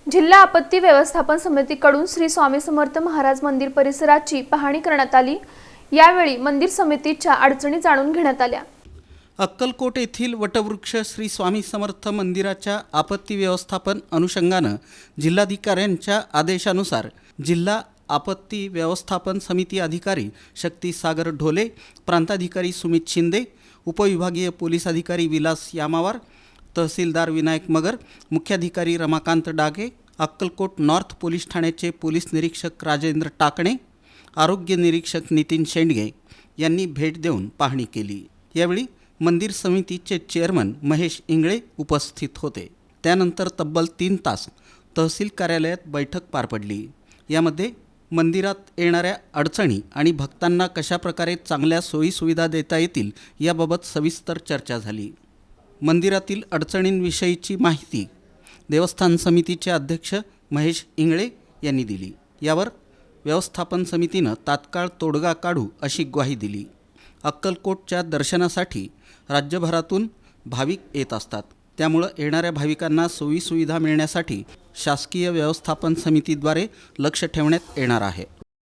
जिल्हा आपत्ती व्यवस्थापन समितीकडून श्री स्वामी समर्थ महाराज मंदिर परिसराची पाहणी करण्यात आली। यावेळी मंदिर समितीच्या अडचणी जाणून घेण्यात आल्या। अक्कलकोट येथील वटवृक्ष श्री स्वामी समर्थ मंदिराच्या आपत्ती व्यवस्थापन अनुषंगानं जिल्हाधिकाऱ्यांच्या आदेशानुसार जिल्हा आपत्ती व्यवस्थापन समिती अधिकारी शक्ती सागर ढोले, प्रांताधिकारी सुमित शिंदे, उपविभागीय पोलीस अधिकारी विलास यामावार, तहसीलदार विनायक मगर, मुख्याधिकारी रमाकांत डागे, अक्कलकोट नॉर्थ पोलीस ठाण्याचे पोलीस निरीक्षक राजेंद्र टाकणे, आरोग्य निरीक्षक नितीन शेंडगे यांनी भेट देऊन पाहणी केली। यावेळी मंदिर समितीचे चेअरमन महेश इंगळे उपस्थित होते। त्यानंतर तब्बल 3 तास तहसील कार्यालयात बैठक पार पडली। यामध्ये मंदिरात येणाऱ्या अडचणी आणि भक्तांना कशाप्रकारे चांगल्या सोयीसुविधा देता येतील याबाबत सविस्तर चर्चा झाली। मंदिरातील अडचणींविषयीची माहिती देवस्थान समितीचे अध्यक्ष महेश इंगळे यांनी दिली। यावर व्यवस्थापन समितीनं तात्काळ तोडगा काढू अशी ग्वाही दिली। अक्कलकोटच्या दर्शनासाठी राज्यभरातून भाविक येत असतात, त्यामुळे येणाऱ्या भाविकांना सोयीसुविधा मिळण्यासाठी शासकीय व्यवस्थापन समितीद्वारे लक्ष ठेवण्यात येणार आहे।